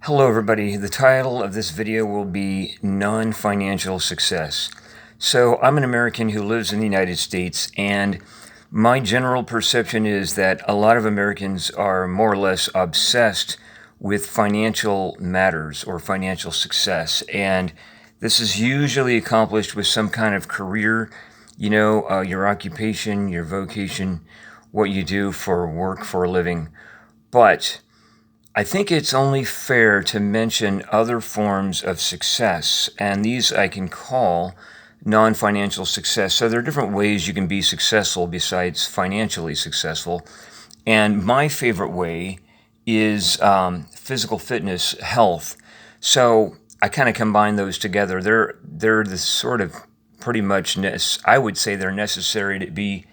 Hello everybody, the title of this video will be Non-Financial Success. So I'm an American who lives in the United States, and my general perception is that a lot of Americans are more or less obsessed with financial matters or financial success, and this is usually accomplished with some kind of career, your occupation, your vocation, what you do for work for a living. But I think it's only fair to mention other forms of success, and these I can call non-financial success. So there are different ways you can be successful besides financially successful. And my favorite way is physical fitness, health. So I kind of combine those together. They're the sort of pretty much, I would say they're necessary to be.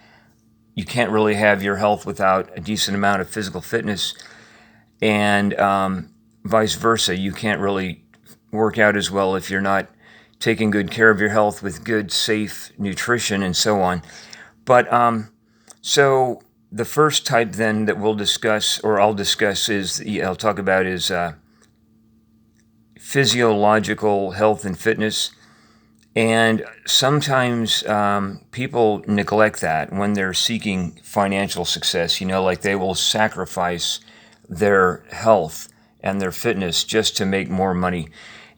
You can't really have your health without a decent amount of physical fitness, and vice versa. You can't really work out as well if you're not taking good care of your health with good, safe nutrition and so on. But so the first type then that we'll discuss, or I'll discuss, I'll talk about is physiological health and fitness. And sometimes people neglect that when they're seeking financial success. Like they will sacrifice their health and their fitness just to make more money.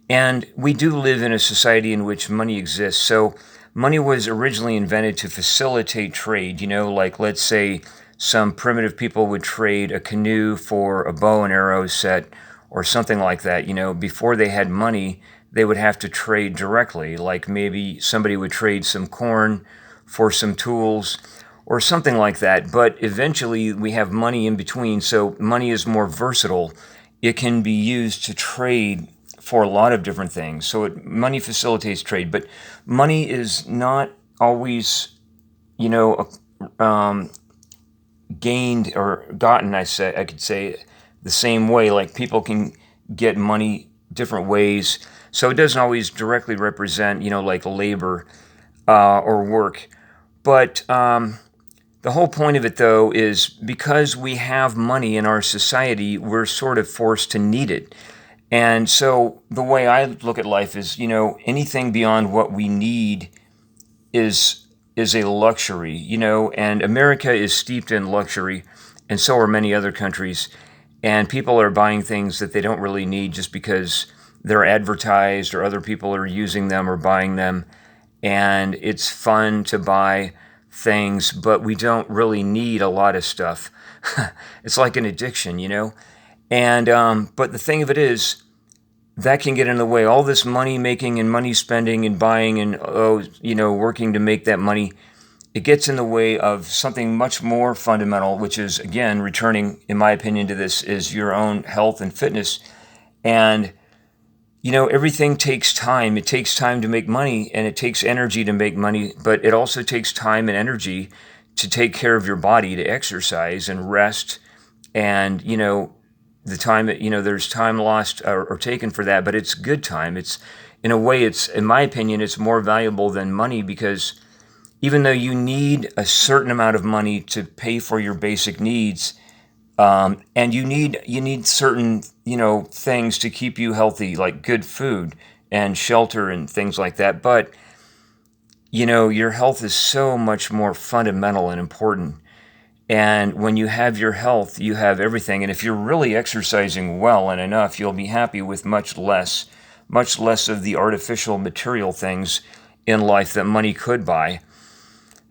And we do live in a society in which money exists. So money was originally invented to facilitate trade. Like let's say some primitive people would trade a canoe for a bow and arrow set or something like that. Before they had money, they would have to trade directly. Like maybe somebody would trade some corn for some tools or something like that. But eventually we have money in between, so money is more versatile. It can be used to trade for a lot of different things. So money facilitates trade, but money is not always, gained or gotten, I could say, the same way. Like people can get money different ways. So it doesn't always directly represent, like labor or work. But the whole point of it, though, is because we have money in our society, we're sort of forced to need it. And so the way I look at life is, anything beyond what we need is a luxury, and America is steeped in luxury, and so are many other countries. And people are buying things that they don't really need just because they're advertised or other people are using them or buying them. And it's fun to buy things, but we don't really need a lot of stuff. It's like an addiction, And but the thing of it is, that can get in the way. All this money making and money spending and buying and working to make that money, it gets in the way of something much more fundamental, which is, again, returning, in my opinion, to this, is your own health and fitness. And everything takes time. It takes time to make money, and it takes energy to make money, but it also takes time and energy to take care of your body, to exercise and rest. And, the time that, there's time lost or taken for that, but it's good time. It's, in a way, in my opinion, it's more valuable than money, because even though you need a certain amount of money to pay for your basic needs, and you need certain, things to keep you healthy, like good food and shelter and things like that. But, your health is so much more fundamental and important. And when you have your health, you have everything. And if you're really exercising well and enough, you'll be happy with much less of the artificial material things in life that money could buy.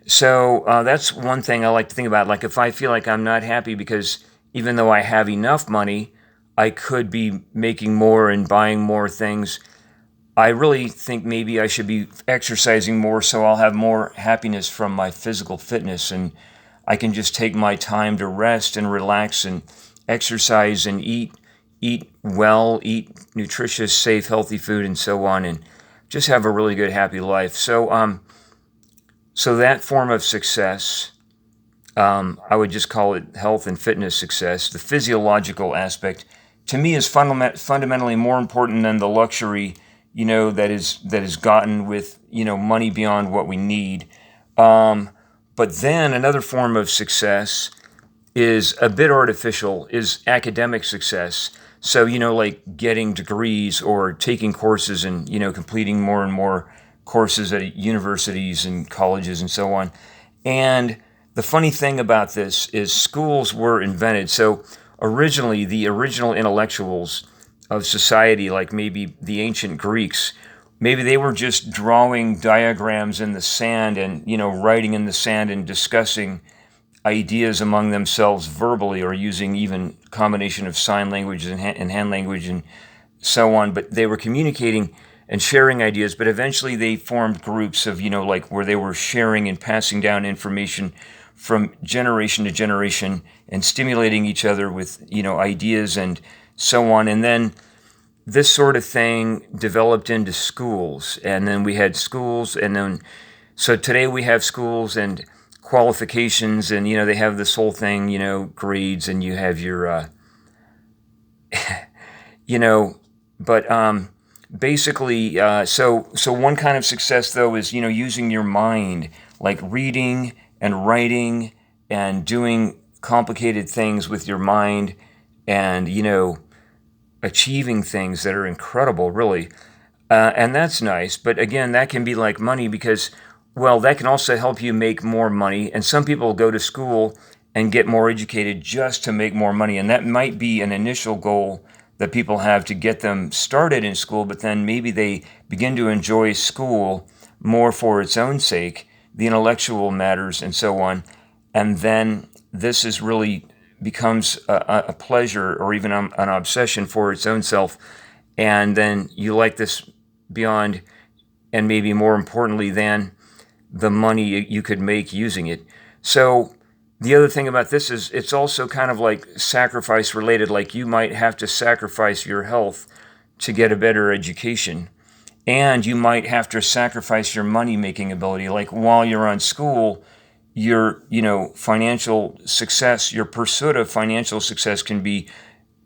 So that's one thing I like to think about. Like if I feel like I'm not happy because even though I have enough money, I could be making more and buying more things, I really think maybe I should be exercising more, so I'll have more happiness from my physical fitness, and I can just take my time to rest and relax and exercise and eat well, eat nutritious, safe, healthy food and so on, and just have a really good, happy life. So so that form of success, I would just call it health and fitness success. The physiological aspect, to me, is fundamentally more important than the luxury, that is gotten with, money beyond what we need. But then another form of success is a bit artificial, is academic success. So, like getting degrees or taking courses and, completing more and more courses at universities and colleges and so on. And the funny thing about this is schools were invented. So originally, the original intellectuals of society, like maybe the ancient Greeks, maybe they were just drawing diagrams in the sand and, writing in the sand and discussing ideas among themselves verbally, or using even combination of sign language and hand language and so on. But they were communicating and sharing ideas, but eventually they formed groups of, like where they were sharing and passing down information from generation to generation and stimulating each other with, ideas and so on. And then this sort of thing developed into schools, and then we had schools, and then so today we have schools and qualifications, and they have this whole thing, grades, and you have your you know but basically, so one kind of success though is using your mind, like reading and writing and doing complicated things with your mind, and achieving things that are incredible, really. And that's nice. But again, that can be like money because, well, that can also help you make more money. And some people go to school and get more educated just to make more money. And that might be an initial goal that people have to get them started in school, but then maybe they begin to enjoy school more for its own sake, the intellectual matters and so on. And then this is really becomes a pleasure or even an obsession for its own self. And then you like this beyond, and maybe more importantly than the money you could make using it. So the other thing about this is it's also kind of like sacrifice related, like you might have to sacrifice your health to get a better education. And you might have to sacrifice your money making ability. Like while you're on school, your financial success, your pursuit of financial success can be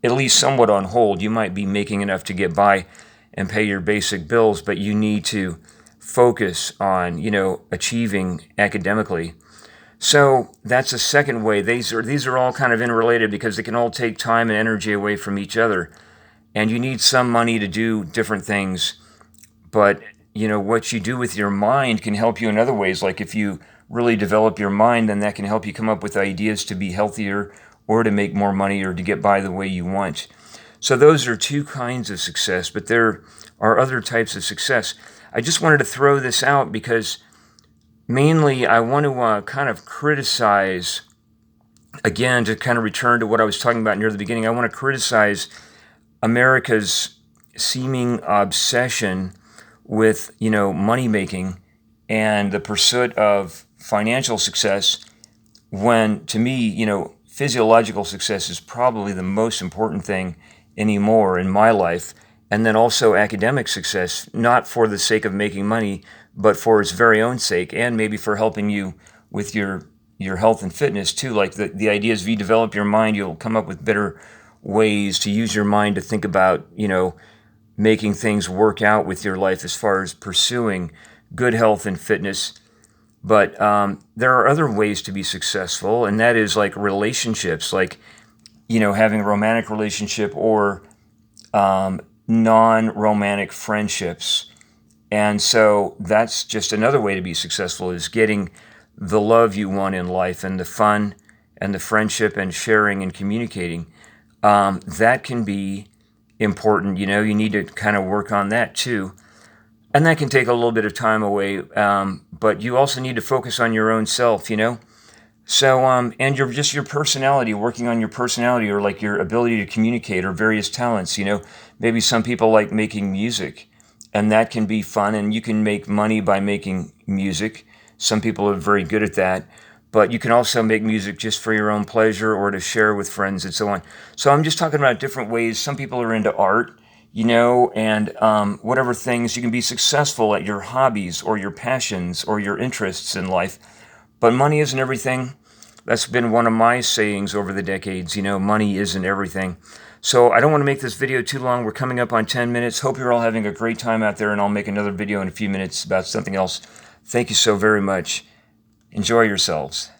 at least somewhat on hold. You might be making enough to get by and pay your basic bills, but you need to focus on achieving academically. So that's a second way. These are all kind of interrelated because they can all take time and energy away from each other, and you need some money to do different things. But what you do with your mind can help you in other ways. Like if you really develop your mind, then that can help you come up with ideas to be healthier or to make more money or to get by the way you want. So those are two kinds of success, but there are other types of success. I just wanted to throw this out because mainly I want to kind of criticize, again, to kind of return to what I was talking about near the beginning, I want to criticize America's seeming obsession with, money making and the pursuit of financial success, when to me, physiological success is probably the most important thing anymore in my life. And then also academic success, not for the sake of making money, but for its very own sake, and maybe for helping you with your health and fitness too. Like the idea is if you develop your mind, you'll come up with better ways to use your mind to think about, making things work out with your life as far as pursuing good health and fitness. But there are other ways to be successful, and that is like relationships, like, having a romantic relationship or non-romantic friendships. And so that's just another way to be successful, is getting the love you want in life and the fun and the friendship and sharing and communicating. That can be important. You need to kind of work on that too. And that can take a little bit of time away, but you also need to focus on your own self, So, and your personality, working on your personality, or like your ability to communicate, or various talents, Maybe some people like making music, and that can be fun, and you can make money by making music. Some people are very good at that, but you can also make music just for your own pleasure or to share with friends and so on. So I'm just talking about different ways. Some people are into art, and whatever things, you can be successful at your hobbies or your passions or your interests in life. But money isn't everything. That's been one of my sayings over the decades, money isn't everything. So I don't want to make this video too long. We're coming up on 10 minutes. Hope you're all having a great time out there, and I'll make another video in a few minutes about something else. Thank you so very much. Enjoy yourselves.